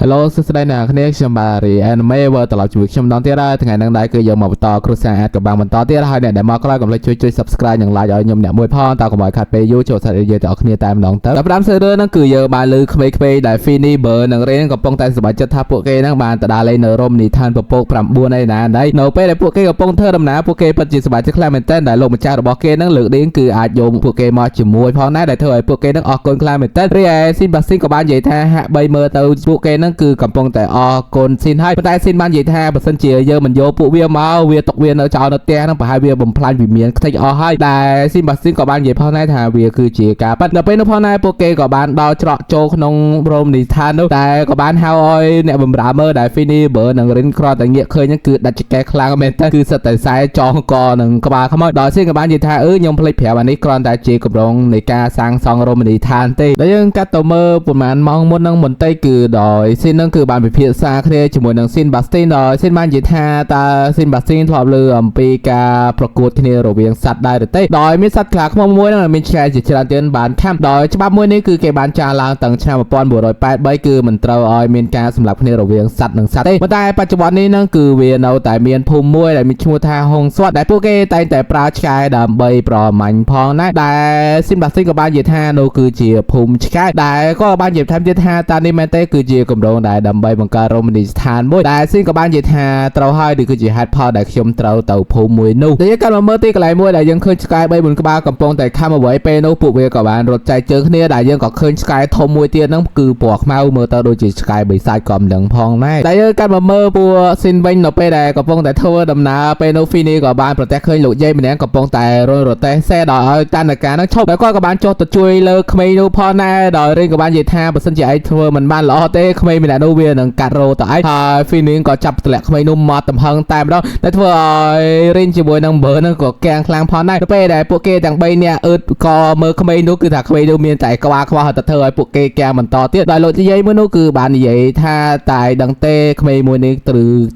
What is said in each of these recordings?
Hello សួស្តីអ្នកនាងខ្ញុំបាទរី Anime វើត្រឡប់ជួយខ្ញុំម្ដងទៀតហើយថ្ងៃនេះដែរគឺយើងមកបន្តគ្រូសាស្ត្រអាចក៏បានបន្តទៀតហើយអ្នកដែលមកក្រោយកុំភ្លេចជួយ Subscribe និង Like ឲ្យខ្ញុំអ្នកមួយផងតើកុំឲ្យខាត់ពេលយូរចូលសាច់យើងទាំងអស់គ្នាតែម្ដងទៅតាមសេរីហ្នឹងគឺយើងបានលើក្មេងៗដែល Fini Bird និង Rain កំពុងតែសប្បាយចិត្តថាពួកគេហ្នឹងបានទៅដើរលេងនៅរមណីយដ្ឋានពពក9ឯណាដែរនៅពេលដែលពួកគេកំពុងធ្វើដំណើរពួកគេពិតជាសប្បាយចិត្តខ្លាំងមែនទែនដែលលោកម្ចាស់របស់គេហ្នឹងលើកដេញគឺអាចយកពួកគេមកជាមួយផងដែរដែលធ្វើឲ្យពួកគេហ្នឹងអរគុណខ្លាំងមែនទែនរីឯ Sebastian ក៏បាននិយាយថាហាក់បីមើលទៅពួកគេហ្នឹងគឺកំពុងតែអរគុណស៊ីនហើយប៉ុន្តែស៊ីនបាននិយាយថាបើសិនជាយើងមិនយកពួកវាមកវាຕົកវានៅចោលនៅផ្ទះហ្នឹងប្រហែលវាបំផ្លាញវិមានខ្ទេចអស់ហើយដែលស៊ីនបាស៊ីនក៏បាននិយាយផងដែរថាវាគឺជាការប៉ັດនៅពេលនោះផងដែរពួកគេក៏បានដល់ច្រកចូលក្នុងរមណីយដ្ឋាននោះតែក៏បានហៅឲ្យអ្នកបម្រើមើលដែល Fini Bird និង Rin គ្រាន់តែងាកឃើញហ្នឹងគឺដាច់ចកែខ្លាំងមែនតើគឺសិតតែខ្សែចងកនិងក្បាលខ្មោចដល់ស៊ីនក៏បាននិយាយថាខ្ញុំភ្លេចប្រាប់អានេះគ្រាន់តែជាកម្រងនៃការសាងសង់រមណីយដ្ឋានទេដែលយើងកាត់ទៅមើលប្រហែលម៉ោងមុនហ្នឹងបន្តិចគឺដោយស៊ីនហ្នឹងគឺបានពិភាក្សាគ្នាជាមួយនឹងស៊ីនបាស្ទីនដោយស៊ីនបាននិយាយថាតើស៊ីនបាស្ទីនធ្លាប់លើអំពីការប្រកួតគ្នារវាងសត្វដែរទេដោយមានសត្វខ្លាឃ្មុំមួយហ្នឹងមានឆ្កែជាច្រើនទៀតបានខាំដោយច្បាប់មួយនេះគឺគេបានចារឡើងតាំងឆ្នាំ1983គឺមិនត្រូវឲ្យមានការសម្លាប់គ្នារវាងសត្វនិងសត្វទេប៉ុន្តែបច្ចុប្បន្ននេះហ្នឹងគឺវានៅតែមានភូមិមួយដែលមានឈ្មោះថាហុងស្វាត់ដែលពួកគេតែងតែប្រើឆ្កែដើម្បីប្រមាញ់ផងដែរដែលស៊ីនបាស្ទីនក៏បាននិយាយថានោះគឺជាភូមិឆ្កែដែលក៏បាននិយាយថែមទៀតថាតើនេះមែនទេគឺជាគម្រោងដែលដើម្បីបង្កើតរមណីយដ្ឋានមួយដែលស៊ីនក៏បាននិយាយថាត្រូវហើយនេះគឺជាហេតុផលដែលខ្ញុំត្រូវទៅភូមិមួយនោះតែយើងក៏មើលទីកន្លែងមួយដែលយើងឃើញឆ្កែ3 4ក្បាលកំពុងតែខំអ្វីពេលនោះពួកវាក៏បានរត់ចែកជើងគ្នាដែលយើងក៏ឃើញឆ្កែធំមួយទៀតហ្នឹងគឺពណ៌ខ្មៅមើលទៅដូចជាឆ្កែបិសាចក៏មិនដឹងផងដែរតែយើងក៏មើលពួកស៊ីនវិញនៅពេលដែលកំពុងតែធ្វើដំណើរពេលនោះ Fini ក៏បានប្រទះឃើញលោកយាយម្នាក់កំពុងតែរត់តេះសេដល់ឲ្យតានការហ្នឹងឈប់ហើយគាត់ក៏បានចុះទៅជួយលើក្មេងនោះផងដែរដោយរៀនក៏បាននិយាយថាបើសិនជាឯងធ្វើមិនបានល្អទេក្មេងម្នាក់នោះវានឹងកាត់រោទៅឯងហើយ Fini ក៏ចាប់ទម្លាក់ក្មេងនោះមកទំហឹងតែម្ដងដែលធ្វើឲ្យរៀនជាមួយនឹងបើហ្នឹងក៏កាំងខ្លាំងផងដែរទៅពេលដែលពួកគេទាំង3នាក់អឺតក៏មើលក្មេងនោះគឺថាក្មេងនោះមានតែក្បាលខ្វះទៅធ្វើឲ្យពួកគេកាំងបន្តទៀតដោយលោកយាយមួយនោះគឺបាននិយាយថាតែដឹងទេក្មេងមួយនេះត្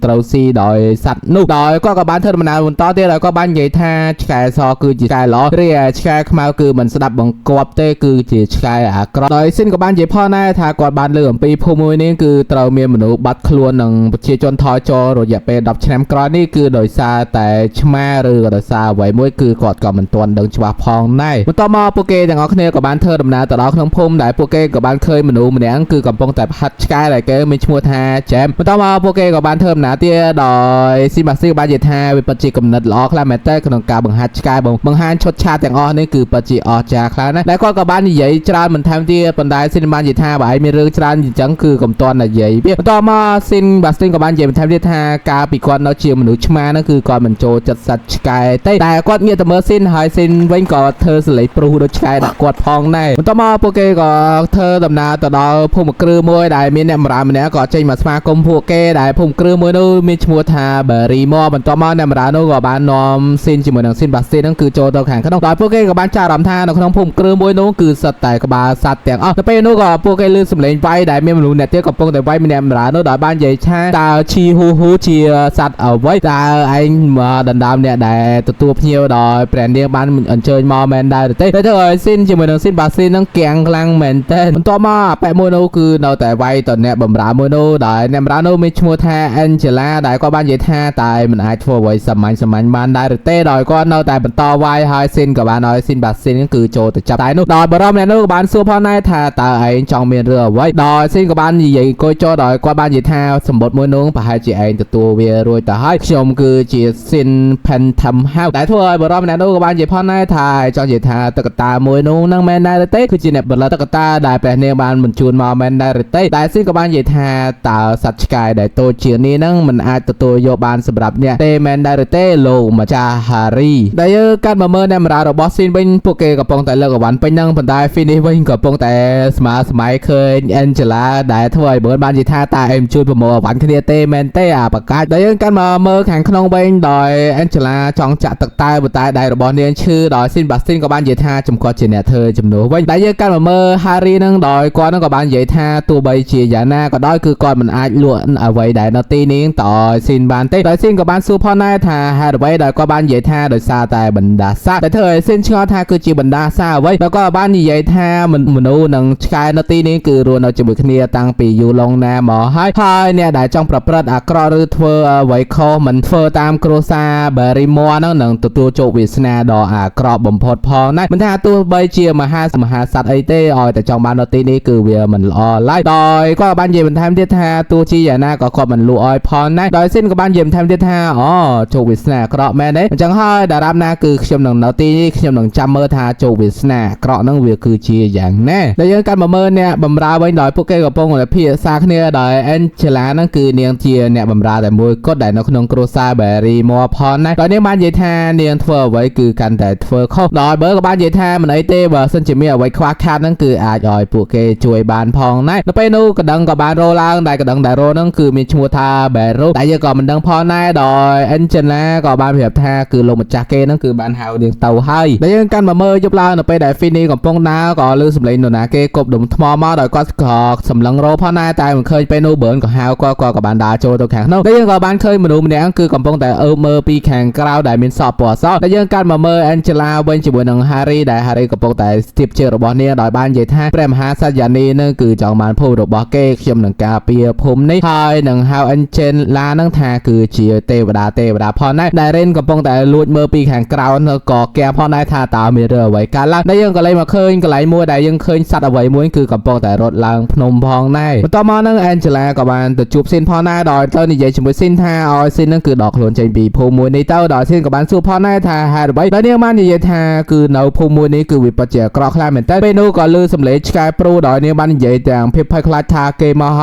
រូវស៊ីដោយសัตว์នោះដោយគាត់ក៏បានធ្វើដំណើរបន្តទៀតហើយគាត់បាននិយាយថាឆ្កែសគឺជាឆ្កែល្អរីឯឆ្កែខ្មៅគឺមិនស្ដាប់បង្គាប់ទេគឺជាឆ្កែអាក្រក់ដោយស៊ីនក៏បាននិយាយផងដែរថាគាត់បានលើអំពីភូមិមួយនេះគឺត្រូវមានមនុស្សបាត់ខ្លួននិងប្រជាជនថយចររយៈពេល10ឆ្នាំក្រោយនេះគឺដោយសារតែឆ្មាឬក៏ដោយសារអ្វីមួយគឺគាត់ក៏មិនទាន់ដឹងច្បាស់ផងដែរបន្ទាប់មកពួកគេទាំងអស់គ្នាក៏បានធ្វើដំណើរទៅដល់ក្នុងភូមិដែលពួកគេក៏បានឃើញមនុស្សម្នាក់គឺកំពុងតែហាត់ឆ្កែដែលគេមានឈ្មោះថាចែមបន្ទាប់មកពួកគេក៏បានធ្វើដំណើរទៀតដោយស៊ីម៉ាស៊ីបាននិយាយថាវាពិតជាកំណត់ល្អខ្លាំងមែនតើក្នុងការបង្ហាត់ឆ្កែបង្ហាញឈុតឆាកទាំងអស់នេះគឺពិតជាអស្ចារ្យខ្លាំងណាស់ដែលគាត់ក៏បាននិយាយច្រើនបន្ថែមទៀតប៉ុន្តែស៊ីនបាននិយាយថាបើឯងមានរឿងច្រើនអញ្ចឹងគឺកុំតន់និយាយវាបន្ទាប់មកស៊ីនបាស្ទីនក៏បាននិយាយបន្ថែមទៀតថាការពីគាត់នៅជាមនុស្សឆ្មាហ្នឹងគឺគាត់មិនចូលចិត្តសត្វឆ្កែទេតែគាត់ងាកទៅមើលស៊ីនហើយស៊ីនវិញក៏ធ្វើសលេងព្រុសដូចឆ្កែដាក់គាត់ផងដែរបន្ទាប់មកពួកគេក៏ធ្វើដំណើរទៅដល់ភូមិគ្រឹះមួយដែលមានអ្នកបម្រើម្នាក់ក៏ចេញមកស្វាគមន៍ពួកគេដែលភូមិគ្រឹះមួយនោះមានឈ្មោះថា Barrymore បន្ទាប់មកអ្នកបម្រើនោះក៏បាននាំស៊ីនជាមួយនឹងស៊ីនបាស្ទីនហ្នឹងគឺចូលទៅខាងក្នុងដោយពួកគេក៏បានចាប់អារម្មណ៍ថានៅក្នុងភូមិគ្រឹះមួយនោះគឺសិតតែក្បាលសត្វទាំងអស់ទៅពេលនោះក៏ពួកគេឮសំឡេងវាយដែលមានមនុស្សអ្នកទៀតកំពុងតែវាយម្នាក់បម្រើនោះដោយបាននិយាយថាតើឈីហ៊ូជាសត្វអ្វីតើឯងដណ្ដើមអ្នកដែលទទួលភ្ញៀវដោយព្រះនាងបានអញ្ជើញមកមែនដែរទេតែធ្វើឲ្យស៊ីនជាមួយនឹងស៊ីនបាស៊ីនហ្នឹងគាំងខ្លាំងមែនទេបន្ទាប់មកអាប៉ែមួយនោះគឺនៅតែវាយតអ្នកបម្រើមួយនោះដែលអ្នកបម្រើនោះមានឈ្មោះថា Angela ដែលគាត់បាននិយាយថាតែមិនអាចធ្វើអ្វីសាមញ្ញបានដែរទេដោយគាត់នៅតែបន្តវាយហើយស៊ីនក៏បានឲ្យស៊ីនបាស៊ីនគឺចូលទៅចាប់តែនោះដោយបរិមម្នាក់នោះក៏បានសួរផងដែរថាតើឯងចង់មានរឿងអ្វីដោយស៊ីនក៏បាននិយាយគួយចូលដោយគាត់បាននិយាយថាសម្បត្តិមួយនោះប្រហែលជាឯងទទួលវារួចទៅហើយខ្ញុំគឺជាស៊ីន Phantom House ដែលធ្វើឲ្យបរិមម្នាក់នោះក៏បាននិយាយផងដែរថាចង់និយាយថាតុក្កតាមួយនោះនឹងមែនដែរទេគឺជាអ្នកផលិតតុក្កតាដែលព្រះនាងបានបញ្ជូនមកមែនដែរទេតែស៊ីនក៏បាននិយាយថាតើសត្វឆ្កែដែលតូចជាងនេះនឹងមិនអាចទទួលយកបានសម្រាប់អ្នកទេមែនដែរទេលោកម្ចាស់ Harry ដែលយើងកាត់មកមើលអ្នកបម្រើរបស់ស៊ីនវិញពួកគេកំពុងតែលើកអវ៉ាន់ពេញហ្នឹងប៉ុន្តែ Finish វិញកំពុងតែស្មើសម័យឃើញ Angela ដែលធ្វើឲ្យបើបាននិយាយថាតើឯងជួយប្រមូលអវ៉ាន់គ្នាទេមែនទេអាប្រកាសដែលយើងកាត់មកមើលខាងក្នុងវិញដោយ Angela ចង់ចាក់ទឹកតែប៉ុន្តែដៃរបស់នាងឈឺដោយស៊ីនបាស្ទីនក៏បាននិយាយថាចំគាត់ជាអ្នកធ្វើជំនួសវិញដែលយើងកាត់មកមើល Harry ហ្នឹងដោយគាត់ហ្នឹងក៏បាននិយាយថាទោះបីជាយ៉ាងណាក៏ដោយគឺគាត់មិនអាចលក់អ្វីដែលនៅទីនេះតស៊ីនបានទេដោយស៊ីនក៏បានសួរផងដែរថាហេតុអ្វីដែលគាត់បាននិយាយថាដោយសារតែបណ្ដាសាដែលធ្វើឲ្យស៊ីនឆ្ងល់ថាគឺជាបណ្ដាសាអ្វីដោយគាត់បាននិយាយថាមនុស្សនិងឆ្កែនៅទីនេះគឺរស់នៅជាមួយគ្នាតាំងពី យូរឡងណាមកហើយអ្នកដែលចង់ប្រព្រឹត្តអាក្រក់ឬធ្វើអ្វីខុសមិនធ្វើតាមគ្រួសារ Barrymore ហ្នឹងនឹងទទួលជោគវាសនាដ៏អាក្រក់បំផុតផងណាមិនថាទោះបីជាមហាសត្វអីទេឲ្យតែចង់បាននៅទីនេះគឺវាមិនល្អឡើយដោយគាត់បាននិយាយបន្ថែមទៀតថាទោះជាយ៉ាងណាក៏គាត់មិនលក់ឲ្យផងណាដោយស៊ីនក៏បាននិយាយបន្ថែមទៀតថាជោគវាសនាអាក្រក់មែនទេអញ្ចឹងហើយតារាមណាគឺខ្ញុំនឹងនៅទីនេះខ្ញុំនឹងចាំមើលថាជោគវាសនាអាក្រក់ហ្នឹងវាគឺជាយ៉ាងណាដែលយើងកាន់មកមើលអ្នកបំរើវិញដោយពួកគេកំពុងតែភាសាគ្នាដោយ Angela ហ្នឹងគឺនាងជាអ្នកបំរើតែមួយគត់ដែលនៅក្នុងគ្រួសារ Barrymore ផងណាដោយនាងបាននិយាយថានាងធ្វើអ្វីគឺកាន់តែធ្វើខុសដោយបើក៏បាននិយាយថាមិនអីទេបើសិនជាមានអ្វីខ្វះខាតហ្នឹងគឺអាចឲ្យពួកគេជួយបានផងណានៅពេលនោះកណ្ដឹងក៏បានរោឡើងដែលកណ្ដឹងដែលរោហ្នឹងគឺមានឈ្មោះថា Barrow តែយើងក៏មិនដឹងផងដែរដោយ Angela ក៏បានប្រាប់ថាគឺលោកម្ចាស់គេហ្នឹងគឺបានហៅនាងទៅហើយដែលយើងកាន់មកមើលយប់ឡើងនៅពេលដែល Finny កំពុងដើរក៏លើសម្លេងនរណាគេគប់ដុំថ្មមកដោយគាត់ក៏សម្លឹងរោផងដែរតែមិនឃើញពេលនោះ Burn ក៏ហៅគាត់ក៏បានដើរចូលទៅខាងនោះដែលយើងក៏បានឃើញមនុស្សម្នាក់គឺកំពុងតែអើបមើលពីខាងក្រៅដែលមានសក់ពណ៌សដែលយើងកាន់មកមើល Angela វិញជាមួយនឹង Harry ដែល Harry កំពុងតែស្ទាបជើងរបស់នាងដោយបាននិយាយថាព្រះមហាសត្យានីនឹងគឺចង់បានភូមិរបស់គេខ្ញុំនឹងការពារភូមិនេះហើយនឹងហៅ Angela នឹងថាគឺជាទេវតាផងដែរដែល Ren កំពុងតែលួចមើលពីខាងក្រៅក៏កែផងដែរថាតើមានរឿងអ្វីកើតឡើងដែលយើងក៏លេងមកឃើញកន្លែងមួយដែលយើងឃើញសត្វអ្វីមួយគឺកំពុងតែរត់ឡើងភ្នំផងដែរបន្ទាប់មកនឹង Angela ក៏បានទៅជួប Sin ផងដែរដោយទៅនិយាយជាមួយ Sin ថាឲ្យ Sin នឹងគឺដកខ្លួនចេញពីភូមិមួយនេះទៅដោយ Sin ក៏បានសួរផងដែរថាហេតុអ្វីដោយនាងបាននិយាយថាគឺនៅភូមិមួយនេះគឺវាពិតជាអាក្រក់ខ្លាំងមែនតើពេលនោះក៏លឺសំឡេងឆ្កែព្រូដោយនាងបាននិយាយទាំងភាពភ័យខ្លាចថាគេមកហើ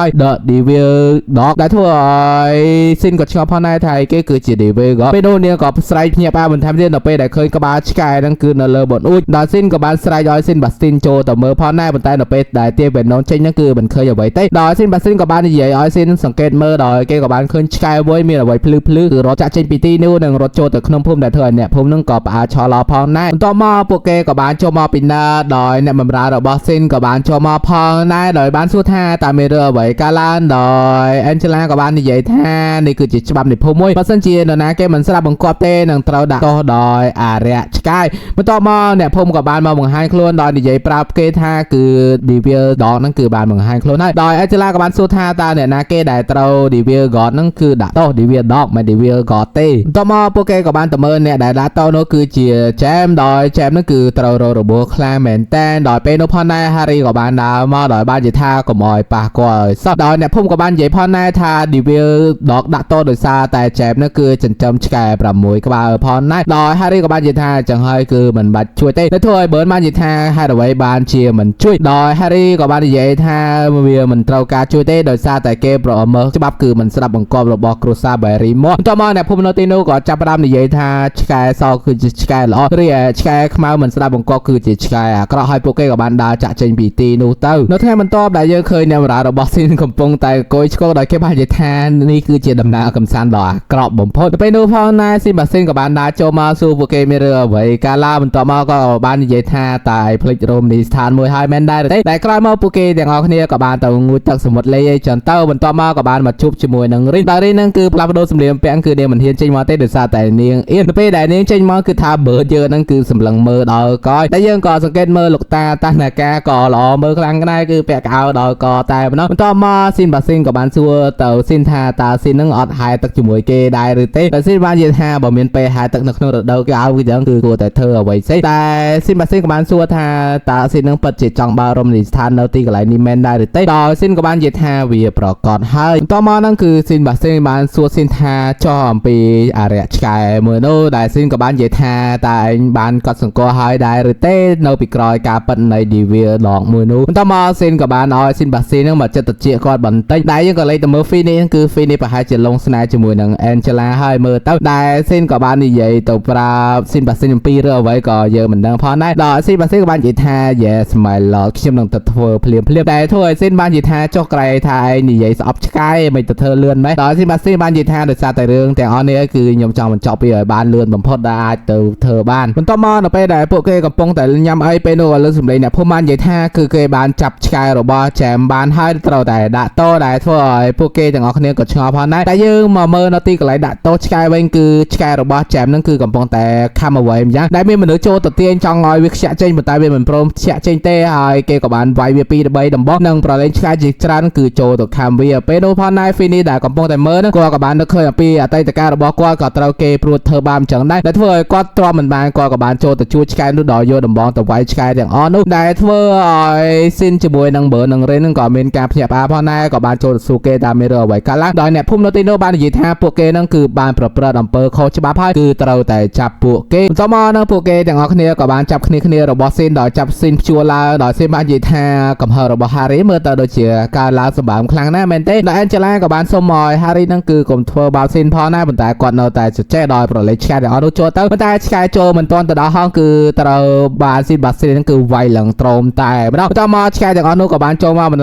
យ The Devil Dog ដែលធ្វើឲ្យ Sin ក៏ឆ្ងល់ផងដែរថាគេគឺជា Devil Dog ពេលនោះនាងក៏ស្រែកភ្ញាក់ផ្អើលបន្ថែមទៀតនៅពេលដែលឃើញក្បាលឆ្កែហ្នឹងគឺនៅលើបនអ៊ូចដោយ Sin ក៏បានស្រែកឲ្យ Sin Bastin ចូលទៅមើលផងដែរប៉ុន្តែនៅពេលដែលទា Venom ចេញហ្នឹងគឺមិនឃើញអ្វីទេដោយ Sin Bastin ក៏បាននិយាយឲ្យ Sin សង្កេតមើលដោយគេក៏បានឃើញឆ្កែមួយមានអ្វីភ្លឺគឺរត់ចាក់ចេញពីទីនោះនិងរត់ចូលទៅក្នុងភូមិដែលធ្វើឲ្យអ្នកភូមិហ្នឹងក៏ផ្អើលឆោឡោផងដែរបន្ទាប់មកពួកគេក៏បានចូលមកពីណាដោយអ្នកបម្រើរបស់ Sin ក៏បានចូលមកផងដែរដោយបានសួរថាតើមានរឿងអ្វីកើតឡើងដោយ Angela ក៏បាននិយាយថានេះគឺជាច្បាប់នៃភូមិមួយបើសិនជានរណាគេមិនស្ដាប់បង្គាប់ទេនឹងត្រូវដាក់ទោសដោយអារក្សឆ្កែបន្ទាប់មកអ្នកភូមិក៏បានមកបង្ហាញខ្លួនដោយនិយាយប្រាប់គេថាគឺ Devil Dog ហ្នឹងគឺបានបង្ហាញខ្លួនហើយដោយ Angela ក៏បានសួរថាតើអ្នកណាគេដែលត្រូវ Devil God ហ្នឹងគឺដាក់ទោស Devil Dog មិន Devil God ទេបន្ទាប់មកពួកគេក៏បានទៅមើលអ្នកដែលដាក់ទោសនោះគឺជា James ដោយ James ហ្នឹងគឺត្រូវរករបួសខ្លាំងមែនតែនដោយពេលនោះផងដែរ Harry ក៏បានដើរមកដោយបាននិយាយថាកុំឲ្យប៉ះគាត់ឲ្យសោះដោយអ្នកភូមិក៏បាននិយាយផងដែរថា Devil Dog ដាក់ទោសដោយសារតែ James ហ្នឹងគឺចិញ្ចឹមឆ្កែ6ក្បាលផងដែរដោយ Harry ក៏បាននិយាយថាចឹងហើយគឺមិនបាច់ជួយទេតែធ្វើឲ្យ Burn បាននិយាយថាហេតុអ្វីបានជាមិនជួយដោយ Harry ក៏បាននិយាយថាវាមិនត្រូវការជួយទេដោយសារតែគេប្រមើលច្បាប់គឺមិនស្ដាប់បង្គាប់របស់គ្រួសារ Barrymore បន្ទាប់មកអ្នកភូមិនៅទីនោះក៏ចាប់ផ្ដើមនិយាយថាឆ្កែសគឺជាឆ្កែល្អរីឯឆ្កែខ្មៅមិនស្ដាប់បង្គាប់គឺជាឆ្កែអាក្រក់ហើយពួកគេក៏បានដើរចាក់ចេញពីទីនោះទៅនៅថ្ងៃបន្ទាប់ដែលយើងឃើញអ្នកបម្រើរបស់ Sin កំពុងតែអង្គុយឆ្កោដោយគេបាននិយាយថានេះគឺជាដំណើរកំសាន្តដ៏អាក្រក់បំផុតទៅពេលនោះផងដែរ Sin ក៏បានដើរចូលមកសួរពួកគេមានរឿងអ្វីកាលឡាបន្ទាប់មកក៏បាននិយាយថាតែផ្លេចរោមនីស្ថានមួយហើយមែនដែរទេតែក្រោយមកពួកគេទាំងអស់គ្នាក៏បានទៅងូតទឹកសមុទ្រលេអីចឹងទៅបន្ទាប់មកក៏បានមកជួបជាមួយនឹង Rin ដែល Rin ហ្នឹងគឺផ្លាស់ប្ដូរសម្លៀកបំពាក់គឺនាងមិនហ៊ានចេញមកទេដោយសារតែនាងអៀនទៅពេលដែលនាងចេញមកគឺថា Bird យើងហ្នឹងគឺសម្លឹងមើលដល់កយតែយើងក៏សង្កេតមើលលោកតាតានាការក៏ល្អមើលខ្លាំងដែរគឺពាក់កៅដល់កតែប៉ុណ្ណោះបន្ទាប់មក Sin Basing ក៏បានសួរទៅ Sin ថាតើ Sin ហ្នឹងអត់ហែទឹកជាមួយគេដែរឬទេតែ Sin បាននិយាយថាបើមានពេលហែទឹកនៅក្នុងរដូវក្តៅគឺចឹងគឺគួរតែធ្វើអ្វីផ្សេងតែ Sin Basing ក៏បានសួរថាតើ Sin ហ្នឹងពិតជាចង់បើរំលីស្ថាននៅទីកន្លែងនេះមែនដែរឬទេដោយ Sin ក៏បាននិយាយថាវាប្រកបហើយបន្ទាប់មកហ្នឹងគឺ Sin Basing បានសួរ Sin ថាចោះអំពីអរិយឆ្កែមួយនោះដែល Sin ក៏បាននិយាយថាតើឯងបានកត់សម្គាល់ហើយដែរឬទេនៅពីក្រោយការប៉ិននៃ Devil Dog មួយនោះបន្ទាប់មក Sin ក៏បានឲ្យ Sin Basing ហ្នឹងមកចិត្តតិចគាត់បន្តិចដែលយើងក៏លេចទៅមើល Finny គឺ Finny ប្រហែលជាលងស្នេហ៍ជាមួយនឹង Angela ហើយមើលទៅដែល Sin ក៏បាននិយាយទៅប្រាប់ Sin Basing អំពីរឿងអ្វីក៏យើងមិនដឹងផងដែរដល់ Sin Basing ក៏បាននិយាយថា Yes my lord ខ្ញុំនឹងទៅធ្វើភ្លាមតែធ្វើឲ្យ Sin បាននិយាយថាចុះក្រែថាឯងនិយាយស្អប់ឆ្កែមិនទៅធ្វើលឿនម៉េចដល់ Sin Basing បាននិយាយថាដោយសារតែរឿងទាំងអស់នេះគឺខ្ញុំចង់បញ្ចប់ពីឲ្យបានលឿនបំផុតដែលអាចទៅធ្វើបានបន្ទាប់មកនៅពេលដែលពួកគេកំពុងតែញ៉ាំអីពេលនោះក៏លើសម្លេងអ្នកភូមិបាននិយាយថាគឺគេបានចាប់ឆ្កែរបស់ Jam បានហើយត្រូវតែដាក់តោដែលធ្វើឲ្យពួកគេទាំងអស់គ្នាក៏ឆ្ងល់ផងដែរតែយើងមកមើលនៅទីកន្លែងដាក់តោឆ្កែវិញគឺឆ្កែរបស់ Jam ហ្នឹងគឺកំពុងតែខំអ្វីម្យ៉ាងដែលមានមនុស្សចូលទៅទាញចង់ឲ្យវាខ្ជាក់ចេញប៉ុន្តែវាមិនព្រមខ្ជាក់ចេញទេហើយគេក៏បានវាយវា2 3ដំបោះនិង នឹងប្រឡែងឆ្កែជាច្រើនគឺចូលទៅខាំវាពេលនោះផងដែរ Fini ដែលកំពុងតែមើលនឹងគាត់ក៏បាននឹកឃើញអំពីអតីតកាលរបស់គាត់ក៏ត្រូវគេព្រួតធ្វើបាបអញ្ចឹងដែរដែលធ្វើឲ្យគាត់ទ្រាំមិនបានគាត់ក៏បានចូលទៅជួយឆ្កែនោះដល់យកដំបងទៅវាយឆ្កែទាំងអស់នោះដែលធ្វើឲ្យស៊ីនជាមួយនឹងបើនឹងរេននឹងក៏មានការភ្ញាក់ផ្អើលផងដែរក៏បានចូលទៅសួរគេថាមានរឿងអ្វីកើតឡើងដោយអ្នកភូមិនៅទីនោះបាននិយាយថាពួកគេនឹងគឺបានប្រព្រឹត្តអំពើខុសច្បាប់ហើយគឺត្រូវតែចាប់ពួកគេបន្ទាប់មកនឹងពួកគេទាំងអស់គ្នាក៏បានចាប់គ្នារបស់ស៊ីនដោយចាប់ស៊ីនព្យួរឡើងដោយស៊ីនបាននិយាយថាកំហឹងរបស់ Harry មើលទៅដូចជាការឡើងសម្បើមខ្លាំងណាស់មែនទេដោយ Angela ក៏បានសុំឲ្យ Harry នឹងគឺកុំធ្វើបាបស៊ីនផងដែរប៉ុន្តែគាត់នៅតែចេះដោយប្រឡែងឆ្កែទាំងអស់នោះចូលទៅប៉ុន្តែឆ្កែចូលមិនទាន់ទៅដល់ហងគឺត្រូវបានស៊ីនបាស៊ីននឹងគឺវាយឡើងត្រោមតែម្ដងបន្ទាប់មកឆ្កែទាំងអស់នោះក៏បានចូលមកបន្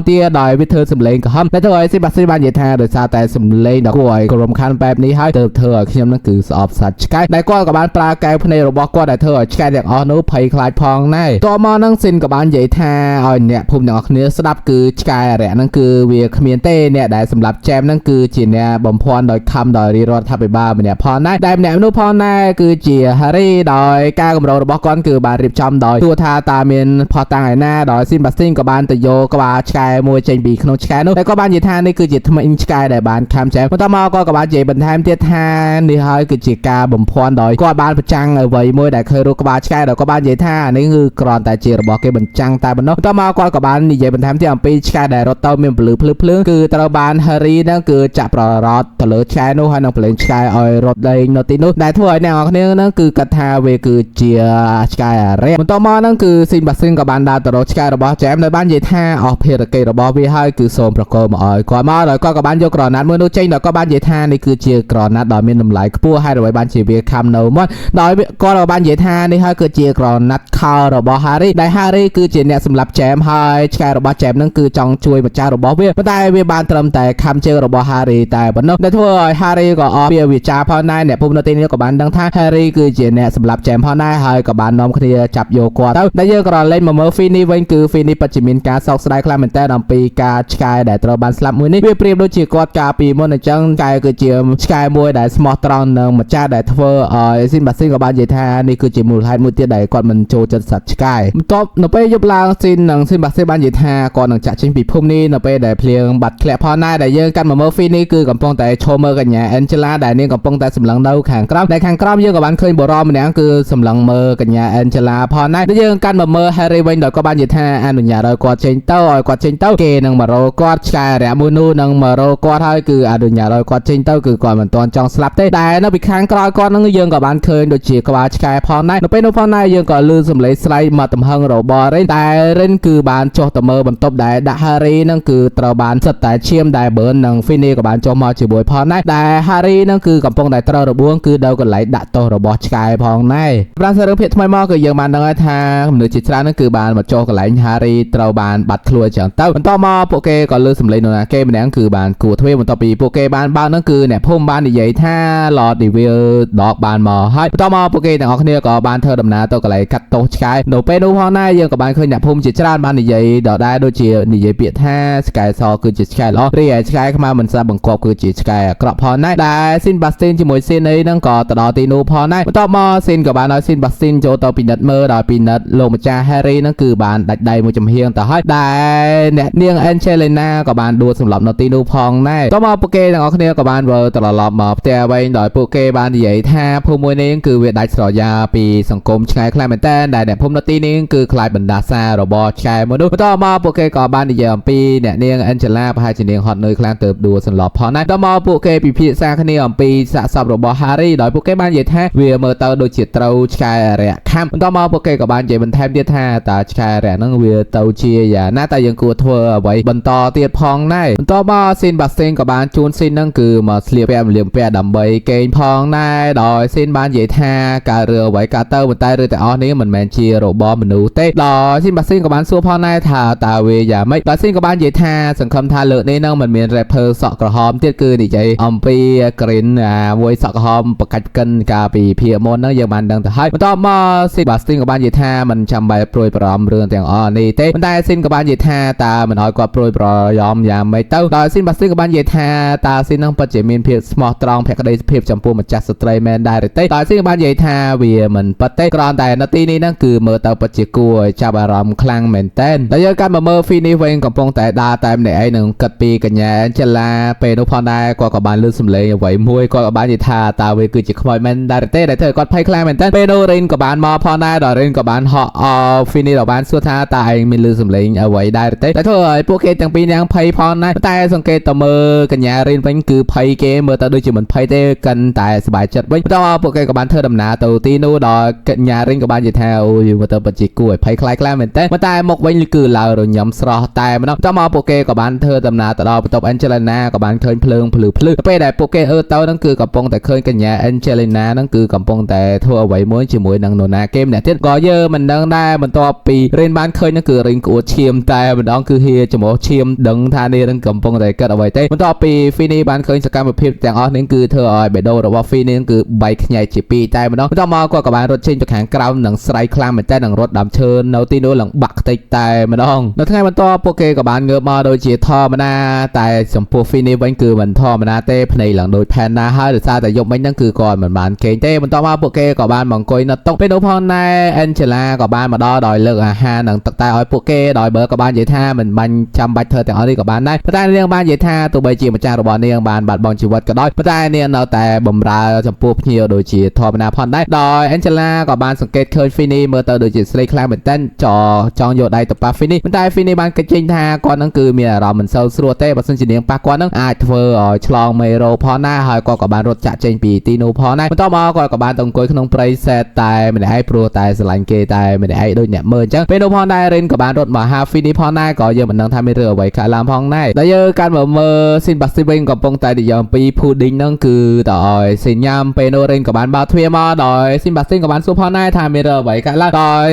តទៀតដោយវាធ្វើសម្លេងកំហឹងតែធ្វើឲ្យស៊ីនបាស៊ីនបាននិយាយថាដោយសារតែសម្លេងដ៏គួរឲ្យរំខានបែបនេះហើយទើបធ្វើឲ្យខ្ញុំនឹងគឺស្អប់សាច់ឆ្កែដែលគាត់ក៏បានប្រើកែវភ្នែករបស់គាត់ដែលធ្វើឲ្យឆ្កែទាំងអស់នោះភ័យខ្លាចផងដែរតមកនឹងស៊ីនក៏បាននិយាយថាឲ្យអ្នកភូមិទាំងអស់គ្នាស្ដាប់គឺឆ្កែអារក្សហ្នឹងគឺវាគ្មានទេអ្នកដែលសម្រាប់ចែមហ្នឹងគឺជាអ្នកបំភាន់ដោយខំដោយរាជរដ្ឋាភិបាលម្នាក់ផងដែរដែលម្នាក់នោះផងដែរគឺជា Harry ដោយការកម្រងរបស់គាត់គឺបានរៀបចំដោយទោះថាតើមានផោះតាំងឯណាដោយស៊ីនបាស្ទីនក៏បានទៅយកក្បាលឆ្កែមួយចេញពីក្នុងឆ្កែនោះតែក៏បាននិយាយថានេះគឺជាថ្មីឆ្កែដែលបានខំចែមបន្ទាប់មកក៏បាននិយាយបន្ថែមទៀតថានេះហើយគឺជាការបំភាន់ដោយគាត់បានប្រចាំងអ្វីមួយដែលឃើញរូបក្បាលឆ្កែដោយក៏បាននិយាយថានេះគឺគ្រាន់តែជារបស់គេបញ្ចាំងតែប៉ុណ្ណោះបន្ទាប់មកគាត់ក៏បាននិយាយបន្ថែមទៀតអំពីឆ្កែដែលរត់ទៅមានពលឺភ្លឺគឺត្រូវបាន Harry ហ្នឹងគឺចាក់ប្ររត់ទៅលើឆ្កែនោះហើយនឹងប្រឡែងឆ្កែឲ្យរត់លេងនៅទីនោះដែលធ្វើឲ្យអ្នកនរគ្នាហ្នឹងគឺគាត់ថាវាគឺជាឆ្កែអារក្សបន្ទាប់មកហ្នឹងគឺស៊ីនបាស៊ីនក៏បានដើរទៅរកឆ្កែរបស់ចែមដោយបាននិយាយថាអស់ភារកិច្ចរបស់វាហើយគឺសូមប្រកល់មកឲ្យគាត់មកដោយគាត់ក៏បានយកក្រណាត់មួយនោះចេញដោយគាត់បាននិយាយថានេះគឺជាក្រណាត់ដ៏មានតម្លៃខ្ពស់ហើយដើម្បីបានជាវាខំនៅមាត់ដោយគាត់ក៏បាននិយាយថានេះហើយគឺជាក្រណាត់ខោរបស់ Harry ដែល Harry គឺជាអ្នកសម្លាប់ចែមហើយឆ្កែរបស់ចែមហ្នឹងគឺចង់ជួយម្ចាស់របស់វាប៉ុន្តែវាបានត្រឹមតែខំជើងរបស់ Harry តែប៉ុណ្ណោះដែលធ្វើឲ្យ Harry ក៏អស់វាចាផងដែរអ្នកភូមិនៅទីនេះក៏បានដឹងថា Harry គឺជាអ្នកសម្លាប់ចែមផងដែរហើយក៏បាននាំគ្នាចាប់យកគាត់ទៅដែលយើងក៏លេងមកមើល Fini វិញគឺ Fini ពិតជាមានការសោកស្ដាយខ្លាំងមែនតើអំពីការឆ្កែដែលត្រូវបានស្លាប់មួយនេះវាប្រៀបដូចជាគាត់កាលពីមុនអញ្ចឹងឆ្កែគឺជាឆ្កែមួយដែលស្មោះត្រង់នឹងម្ចាស់ដែលធ្វើឲ្យស៊ីនបាស៊ីនក៏បាននិយាយថានេះគឺជាមូលហេតុមួយទៀតដែលគាត់មិនចូលចិត្តសត្វឆ្កែបន្ទាប់នៅពេលយប់ឡើងស៊ីននិងស៊ីនបាស៊ីនបាននិយាយថាគាត់នឹងចាក់ចេញពីភូមិនេះនៅពេលដែលភ្លៀងបាត់ធ្លាក់ផងដែរដែលយើងកាន់មកមើល Fini គឺកំពុងតែឈរមើលកញ្ញា Angela ដែលនាងកំពុងតែសម្លឹងនៅខាងក្រោមដែលខាងក្រោមយើងក៏បានឃើញបុរសម្នាក់គឺសម្លឹងមើលកញ្ញា Angela ផងដែរដែលយើងកាន់មកមើល Harry វិញដោយក៏បាននិយាយថាអនុញ្ញាតឲ្យគាត់ចេញទៅគេនឹងមករកគាត់ឆ្កែរយៈមួយនោះនឹងមករកគាត់ហើយគឺអនុញ្ញាតឲ្យគាត់ចេញទៅគឺគាត់មិនទាន់ចង់ស្លាប់ទេតែនៅពីខាងក្រោយគាត់នឹងយើងក៏បានឃើញដូចជាក្បាលឆ្កែផងដែរនៅពេលនោះផងដែរយើងក៏លឺសំឡេងស្រែកមកទំហឹងរបស់ Rin តែ Rin គឺបានចុះទៅមើលបន្ទប់ដែលដាក់ Harry នឹងគឺត្រូវបានសិតតែឈាមដែល Burn និង Fini ក៏បានចុះមកជាមួយផងដែរដែល Harry នឹងគឺកំពុងតែត្រូវរបួសគឺនៅកន្លែងដាក់ទោសរបស់ឆ្កែផងដែរប្រាសាទរឿងភាគថ្មីមកគឺយើងបានដឹងហើយថាមនុស្សជាច្រើននឹងគឺបានមកចុះកន្លែង Harry ត្រូវបានបាត់ខ្លួនចឹងទៅបន្តមកពួកគេក៏លើសំឡេងនរណាគេម្នាក់គឺបានគួរទ្វេបន្ទាប់ពីពួកគេបានបើកនឹងគឺអ្នកភូមិបាននិយាយថា Lord Devil Dog បានមកហើយបន្តមកពួកគេទាំងអស់គ្នាក៏បានធ្វើដំណើរទៅកន្លែងកាត់ទោសឆ្កែនៅពេលនោះផងដែរយើងក៏បានឃើញអ្នកភូមិជាច្រើនបាននិយាយដដែលដូចជានិយាយពាក្យថាឆ្កែសគឺជាឆ្កែល្អរីឯឆ្កែខ្មៅមិនស្ដាប់បង្គាប់គឺជាឆ្កែអាក្រក់ផងដែរដែលស៊ីនបាស្ទីនជាមួយស៊ីនអីហ្នឹងក៏ទៅដល់ទីនោះផងដែរបន្ទាប់មកស៊ីនក៏បានឲ្យស៊ីនបាស្ទីនចូលទៅពិនិត្យមើលដោយពិនិត្យលោកម្ចាស់ Harry ហ្នឹងគឺបានដាច់ដៃមួយចំហៀងទៅហើយដែលអ្នកនាង Angelina ក៏បានដួលសម្លាប់នៅទីនោះផងដែរបន្ទាប់មកពួកគេទាំងអស់គ្នាក៏បានវិលត្រឡប់មកផ្ទះវិញដោយពួកគេបាននិយាយថាភូមិមួយនេះគឺវាដាច់ស្រយាលពីសង្គមឆ្កែខ្លាំងមែនតើដែលអ្នកភូមិនៅទីនេះគឺខ្លាចបណ្ដាសារបស់ឆ្កែមួយនោះបន្ទាប់មកពួកគេក៏បាននិយាយអំពីអ្នកនាង Angela ប្រហែលជានាងហត់នឿយខ្លាំងទើបដួលសន្លប់ផងដែរបន្ទាប់មកពួកគេពិភាក្សាគ្នាអំពីសាកសពរបស់ Harry ដោយពួកគេបាននិយាយថាវាមើលទៅដូចជាត្រូវឆ្កែអារក្សខាំបន្ទាប់មកពួកគេក៏បាននិយាយបន្ថែមទៀតថាតើឆ្កែអារក្សហ្នឹងវាទៅជាយ៉ាងណាតើយើងគួរធ្វើអ្វីបន្តទៀតផងដែរបន្ទាប់មកស៊ីនបាស្ទីនក៏បានជួនស៊ីនហ្នឹងគឺមកស្លៀកពាក់ម្លៀងពាក់ដើម្បីគេងផងដែរដោយស៊ីនបាននិយាយថាការរឿងអ្វីកើតទៅប៉ុន្តែរឿងទាំងអស់នេះមិនមែនជារបស់មនុស្សទេដោយស៊ីនបាស្ទីនក៏បានសួរផងដែរថាតើវាយ៉ាងម៉េចដោយស៊ីនក៏បាននិយាយថាសង្ឃឹមថាលើកនេះនឹងមិនមាន rapper សក់ក្រហមទៀតគឺនិយាយអំពី Green មួយសក់ក្រហមបកាច់កិនកាលពីភាគមុនហ្នឹងយើងបានដឹងទៅហើយបន្ទាប់មកស៊ីនបាស្ទីនក៏បាននិយាយថាមិនចាំបាច់ព្រួយបារម្ភរឿងទាំងអស់នេះទេប៉ុន្តែស៊ីនក៏បាននិយាយថាតើមិនឲ្យគាត់ព្រួយបារម្ភយ៉ាងម៉េចទៅដោយស៊ីនបាស្ទីនក៏បាននិយាយថាតើស៊ីននឹងពិតជាមានភាពស្មោះត្រង់ភក្តីភាពចំពោះម្ចាស់ស្ត្រីមែនដែរទេដោយស៊ីនក៏បាននិយាយថាវាមិនពិតទេគ្រាន់តែនៅទីនេះហ្នឹងគឺមើលទៅពិតជាគួរឲ្យចាប់អារម្មណ៍ខ្លាំងមែនតើដែលយើងកាន់ម มาเมื่อฟีนี่เวงกับปงแต่ดาแต่ในไอ้หนึ่งกัดปีกันแย่เจลาเปโนพอได้ก็กับบานลื่นสมเลยไว้มวยก็กับบานยิทาตาเวคือจิขโมยมันได้เต้ได้เธอก็ไพ่คลายเหมือนกันเปโนเรนกับบานมอพอได้ดอเรนกับบานฮอฟีนี่ดอกบานสุดท้ายตาเองมีลื่นสมเลยเอาไว้ได้เต้แต่เธอพวกเกจังปียังไพ่พอได้แต่สังเกตต่อมือกันแย่เรนเป็นคือไพ่เกมเมื่อตาดูจิเหมือนไพ่เต้กันแต่สบายจัดไว้แต่ว่าพวกเกกับบานเธอดำนาตัวตีนูดอกันแย่เรนกับบานยิทาอยู่เมื่อตาปจิกล้วยไพ่คลายเหมือนกันเมื่อตายหมกไว้คือเราโดนย้ำสระแต่มันต้องมาโปเกกับบานเธอดำนาตลอดตบแอนเจลิน่ากับบานเคยเพลิงไปได้โปเกเต้านั่นคือกับปงแต่เคยกันแย่แอนเจลิน่านั่นคือกับปงแต่ทั่วไว้ม้วนจิ๋มวยนังโนนาเกมเนี่ยที่ก่อเยอะมันดังได้มันตัวปีเรนบ้านเคยนั่นคือเรนกูเชียมแต่มันดองคือเฮียจิ๋มเชียมดังทานีนั่นกับปงแต่เกิดเอาไว้เต้มันตัวปีฟีนี่บ้านเคยสกัดมาพิบแต่งออกนั่นคือเธอเอาไปโดหรือว่าฟีนี่นั่นคือใบขยายจีปีแต่มันต้องมากับบานรถเชนจากแข่งกราวหนังสไลด์คลามมันแต่หนังรถดำเชิญเอาตีโน่หลังบักติดแต่มันต้องแล้วทั้งมันตัวโปเกกับบานเงือบมาโดยจีทอมานาแต่สมพูฟีนี่วันคือมันทอมานาเต้ในหลังโดยแพนนาฮาหรือซาแต่ยกไม่นั่นคือก่อนเหมือนบานเกนเต้มันต้องมาโปเกกับบานมังกรนัดต้องเป็นโอพอนในแอนเจล่ากับบานมาดอดอยเลิกอาหารหนังตักตายอ้อยโปเกดอยเบอร์กับบานเยท่ามันบันจำบัตเธอแต่อ้อยกับบานได้พระใต้เรียงบานเยท่าตัวใบจีมาจากระบอเนียงบานบัดบอลชีวัดก็ได้พระใต้เนียงเราแต่บ่มราจำพูเพียวโดยจีทอมานาพอนได้ดอยแอนเจล่ากับบานสังเกตเคยฟีนี่เมื่อเตอโดยจีสไลคลาเหมือนเต้นจองโยได้ตัวปาฟีนี่มันได้ฟีนี่บานกระจิงท่าก่อนนั่นคือมีเราเหมือนเซลล์สัวเต้บัสซินเนียงปากก่อนนั่งอาจเฟอร์ฉลองเมโรพอหน้าหอยก่อกับบานรถจะเจนปีตีนูพอหน้ามันต้องมาก่อกับบานตรงกลวยขนมไพรเซตตายไม่ได้ให้โปรตายสลันเกตายไม่ได้ให้โดยเนี่ยเมินจังเป็นพอหน้าเรนกับบานรถมาฮาฟีนี่พอหน้าก่อเยอะเหมือนนั่งทำให้เรือไว้ขาลามพองหน้าแต่เยอะการเมื่อสินบัสซิเบงกับปงตายดิยอมปีพูดิ้งนั่นคือต่อยสินยามเป็นเรนกับบานบาทเวียมาต่อยสินบัสซินกับบานซูพอหน้าทำให้เรือไว้ขาลาต่อย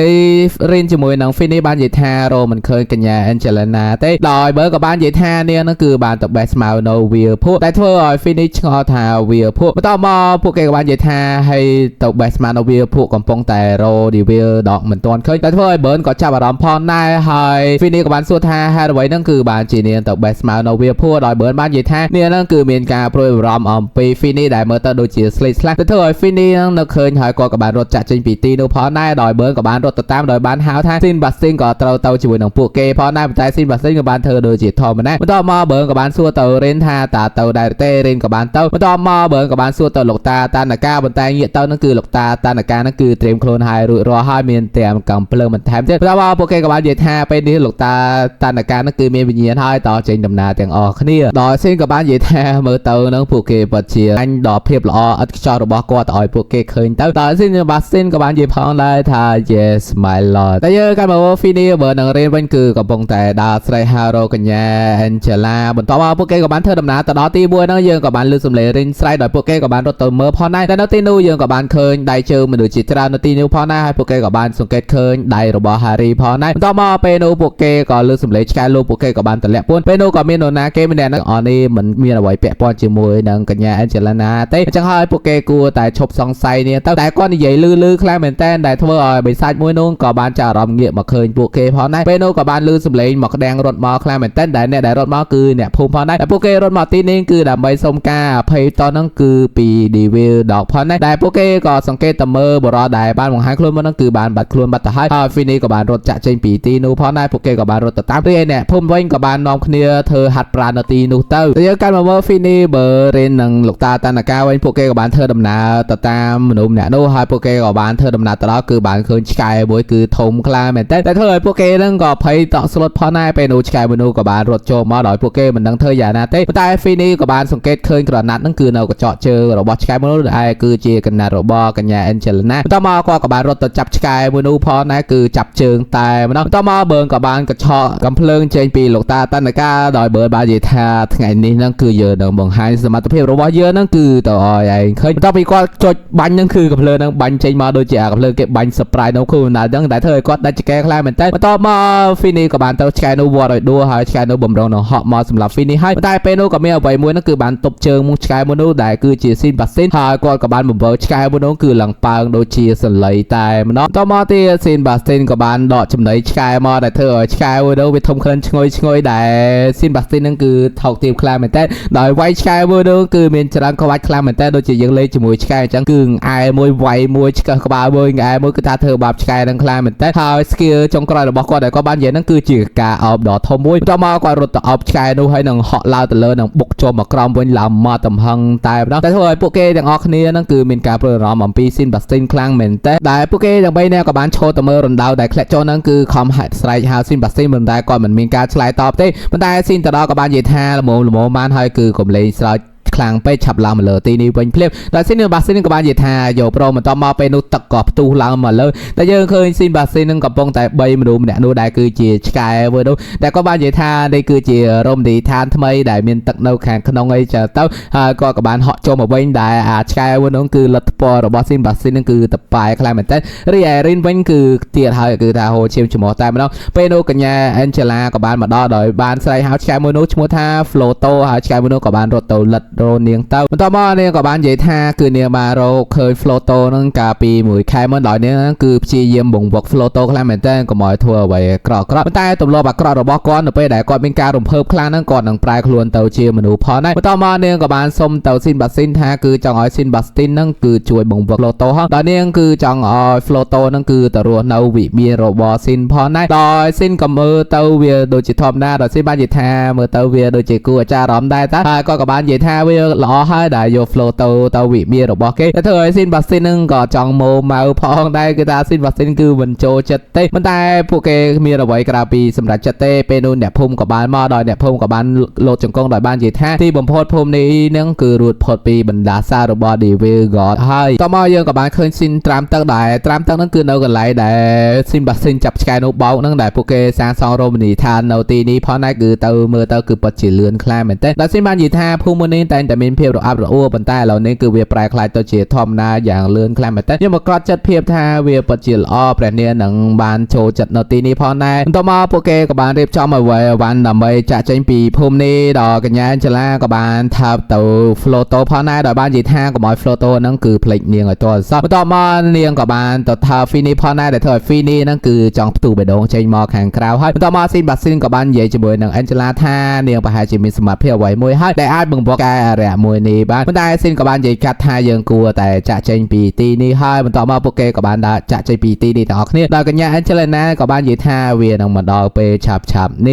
เรนจมูกหนังฟีนี่บานยิทาโรมันเคยกันยาแอนเจลิน่าเต้ต่อยเบอร์กับบานยิทาเนี่ยนั่นคือบานตบแบสมาโนเวียพวกแต่ทั่วฟินิชงอทาเวียพวกไม่ต้องมาพวกเกี่ยวกับบานยิทาให้ตบแบสมาโนเวียพวกกับปงแต่โรดีเวียดอกเหมือนตอนเคยแต่ทั่วเบิร์นก็จับอารมณ์พอหน้าให้ฟินิชกับบานสุดท้ายให้ไว้นั่นคือบานจีเนียนตบแบสมาโนเวียพวกต่อยเบิร์นบานยิทาเนี่ยนั่นคือเมียนกาโปรยรอมอมปีฟินิชได้เมื่อตอนดูจีสลิสลักแต่ทั่วฟินิชนั่นเคยหายกับบานรถจัดจิงปีตีนูพอหน้าต่อยเบิร์นกับบานรถตามต่อยบานหาวท่าซินบัสซินก็เตาช่วยหนังพวกเกย์พอหน้าใจซินบัสซินกับบานเธอโดยจีทอมันนะไม่ต้องมาเบิร์นกับบานซัวเตาเรนท่าตาเตาได้เต้เรนกับบานเตาไม่ต้องมาเบิร์นกับบานซัวเตาหลกตาตาหนักก้าบนตาเงี้ยเตานั่นคือหลกตาหนักก้านั่นคือเตรียมโคลนไฮรอให้เมียนเตรียมกำเพลิงมันแถมเจ้าเพราะว่าพวกเกย์กับบานเยท่าเป็นนี่หลกตาหนักก้านั่นคือเมียนวิญญาณให้ต่อเจนดำนาแต่งออกนี่ดอยซินกับบานเยท่าเมื่อเตานั่งพวกเกย์ปัจเจียอันดอกเพียบละอัดจอระบอกกอดอ่อยพวกเกย์เคยเตาดอยซินบัสซินกับบานเยพองได้ท่า yes my lord แต่เยอะกันมาว่าฟินี่เบิร์นนังเรียนเป็นคือกับปงแต่ดาสไลฮาโรกันยาแอนเจล่าบนต่อมาพวกเกย์กับบานเธอดำนาแต่ดอตีบัวนั่งเยือนกับบานลือสมเลรินสไลด์ดอยพวกเกย์กับบานรถตัวเมื่อพอได้แต่นตีนูเยือนกับบานเคยได้เจอมาดูจิตรานตีนูพอได้ให้พวกเกย์กับบานสังเกตเคยได้ระบอฮารีพอได้ต่อมาเปนูพวกเกย์ก็ลือสมเลชแคลูพวกเกย์กับบานแต่ละปุ่นเปนูก็มีโนนาเกย์มันแดงนั่งอ่อนนี่เหมือนมีอะไรแปะปอนจิมวยนั่งกันยาแอนเจล่านาเต้จังให้พวกเกย์กูแต่ชบสองไซเนี่ยตั้งแต่ก้อนใหญ่ลือคล้ายเหมือนแต้นได้ทั่วไปไซด์มวยนุ่งกับบานจะรำเงียบมาเคยพวกเกย์พอได้เปนูกับบานลือสมเลหมอกแดงรถมอคล้ายเหมือนแต้นได้เนี่ยได้รถมอคือเนี่ยภูมิพอได้แต่พวกเกย์รถมอตีนี่คือดำใบส้มกาเพย์ตอนนั่นคือปีดีวิลดอกพอได้พวกเกย์ก็สังเกตตะเมอบรอได้บ้านของหายคลุนมันนั่นคือบานบัดคลุนบัดตะไฮฟินี่กับบานรถจะเจนปีตีนูพอได้พวกเกย์กับบานรถตามเรียเนี่ยภูมิไว้กับบานนอมเคลียเธอหัดปราณตีนูเตอร์เยอะกันมาเมื่อฟินี่เบอร์เรนนังลูกตาตาหนักาไว้พวกเกย์กับบานเธอดำนาตามหนุ่มเนี่ยโน้ให้พวกเกย์กับบานเธอดำนาตลอดคือบานเคยสกายบอยคือทมคลาเหมือนแต่เธอพวกเกย์นั่งก็เพย์ต่อสลดพอได้ไปนูสกายบนูกับบานรถโจมอดอยพวกเกย์มันนั่งเธออย่านาเต้แต่ฟินี่กับบานสังเกตเคยกระนัดนั่นคือเราก็เจาะเจอระบบสกายบนูได้คือเจกันนาระบบกันยาแอนเจลิน่าต่อมาก็กับบานรถจับสกายบนูพอได้คือจับเชิงตายมันต่อมาเบิร์นกับบานกระชอกกำเพลิงเจนปีหลกตาตันนากาดอยเบิร์นบาเยธาไงนี้นั่นคือเยอะเดิมบางไฮสมาร์ทเพย์ระบบเยอะนั่นคือต่อไอ้เคยต่อไปก็จดบันนั่นคือกำเพลิงนั่งบันเจนมาโดยจากำเพลิงเก็บบันสปรายน้องคือน่าดังแต่เธอก็ได้สกายคลายเหมือนเต้ต่อมาฟินี่กับบานเต้าสกายนูวอร์ดดูหาสกายนูบ่มรองน้องเหาะมาสำหรับฟินี่ให้ได้เปนูกับเมียใบมวยนั่นคือบานตบเชิงมุงสกายบนูได้คือจีซินบัสซินหากกับบานบ่มเบอร์สกายบนูคือหลังปางโดยจีสไลตายมันต่อมาที่ซินบัสซินกับบานดอกจำไหนสกายมาแต่เธอสกายบนูไปทำเคลื่อนชงอยได้ซินบัสซินนั่นคือถกทีมคลายเหมือนเต้โดยไวสกายบนูคือมีจรังขวัญคลายเหมือนเต้โดยจียังเลยจมูกสกายจังคือไอ้มวยไวมวยสกายกบาบวยไอ้มวยคือตาเธอบาบสกายนั่งคลายเหมือนเต้หาสกิลจงกรอยบอกก็ได้ก็บานเย็น นั่นคือจีกาเอาดอกทอมวยต่อมาก็รถเอาชายนู้ให้หนังเหาะลาวตะเลยหนังบุกโจมมากรอมวันลำมาตำหังตายแล้วแต่ถ้าพวกเกยังออกนี้นั่นคือมีการเปลี่ยนรอมปีซินบัสตินคลังเหม็นแต่ได้พวกเกยังไปแนวกับบ้านโชว์ตะเมอรันดาวได้แคลโจนั่นคือคอมหัดสไลด์ฮาวซินบัสตินมันได้ก่อนมันมีการสไลด์ตอบเต้มันได้ซินตะดอกับบ้านเยธาละโมมันให้คือกลมเลยสไลด์คลังไปฉับลามมาเลยตีนี้เป็นเพลฟแต่ซินบัสซินกับบานเยธาโยโปรมันต่อมาเป็นนุตกอบตูลามมาเลยแต่ยังเคยซินบัสซินกับปงแต่ใบมาดูเนี่ยดูได้คือจีสกายเวอร์ดูแต่ก็บานเยธาได้คือจีร่มดีทานทำไมได้มีตักเนาแข่งขนมไอจะเต้าก็กับบานเหาะโจมมาเป็นได้สกายเวอร์นั่นคือลัตปอร์บอสซินบัสซินนั่นคือตะปายคลายเหมือนแต่เรียรินเป็นคือเตียทายคือทาโฮเชียมชั่วโมงแต่ไม่ต้องเป็นดูกันยาแอนเจล่ากับบานมาดอโดยบานสไลฮาวสกายมนุษย์ชั่วโมงท่าโฟลโตฮาวสกายมนุษย์กับบานรถโตลัดโรเนียงเต้าต่อมาเนี่ยกับบ้านใหญ่ท่าคือเนี่ยมาเราเคยโฟลโตนั่งกาปีหมวยใครมันดอยเนี่ยคือชีเยี่ยมบ่งบอกโฟลโตคลาเหมือนเต้ก็หมอยทัวร์ไว้กรอกมันใต้ตุ่มโลบักกรอกระบอกก้อนไปได้ก่อนเป็นการรวมเพิ่มคลานั่งก่อนหนังปลายคลวนเตาเชียมนูพอได้ต่อมาเนี่ยกับบ้านส้มเตาซินบัสซินท่าคือจังอ้อยซินบัสตินนั่งคือช่วยบ่งบอกโฟลโตห้องตอนนี้คือจังอ้อยโฟลโตนั่งคือตะรัวนาวิเมียโรบอซินพอได้ดอยซินกับมือเตาเวียโดยจิตทอมได้ดอยซินบ้านใหญ่ท่ามือเตาเวียโดยจิตกูจะร้อมได้แต่ก็กับบ้านใหญ่ท่าเวียล้อให้ได้โยโฟลโตตาวิเมียรบอกเกแต่เธอซินบัสซินนึงก็จองโมมาพองได้คือตาซินบัสซินคือมันโจจัดเต้มันได้พวกเกมีระบายกราปีสำหรับจัดเต้เป็นนูนเนี่ยพุ่มกับบ้านมอดอยเนี่ยพุ่มกับบ้านโลดจงกงดอยบ้านจีท่าที่บ่มโพดพุ่มนี้นั่นคือรูดพดปีบรรดาซาโรบอดีวิลกอดให้ต่อมายังกับบ้านเคยซินตรามตั้งได้ตรามตั้งนั่นคือเนากันไหลได้ซินบัสซินจับสกายโนบอลนั่งได้พวกเกสร้างซองโรมนีทานเนาตีนี้เพราะนั่นคือเตอเมื่อเตอคือปัจจิเลือนคลายเหมือนเต้แล้วซินบ้านจีท่าพุ่มนี้แต่มีเพียบอัพหรืออ้วนบรรใต้เหล่านี้คือเวียปลายคลายตัวเจียทอมนาอย่างเลื่อนคลายมาแต่ยังมากรอดจัดเพียบท่าเวียปัจจิลอ้อแปรเนียหนังบานโชว์จัดนตีนี้พอได้ต่อมาโปเกกับบานเรียบจอมมาไว้วันดำไปจะเจนปีพุ่มนี้ดอกกันยาจะล่ากับบานทับตัวโฟลโตพอได้ดอกบานจีท่ากับมอยโฟลโตนั่นคือเพลงเนียงไอตัวซับต่อมาเนียงกับบานตัวทาฟินีพอได้แต่ถอยฟินีนั่นคือจองประตูไปโดนเจนมอแข่งคราวให้ต่อมาซินบัสซินกับบานใหญ่จะบวยหนังแองเจล่าท่าเนียงไปหาจิมิสมาเพียวไว้มวยให้ได้อาจบึงบอกแกอะไรมวยนี้บ้านได้ซินกับบานใหญ่กัดท่ายังกลัวแต่จะเจนปีตีนี้ให้มันต่อมาโปเกกับบานจะเจนปีตีนี้แต่ออกเนี่ยดอกกันยาแองเจล่ากับบ้านใหญ่ท่าเวียนออกมาดอกไปฉับนี่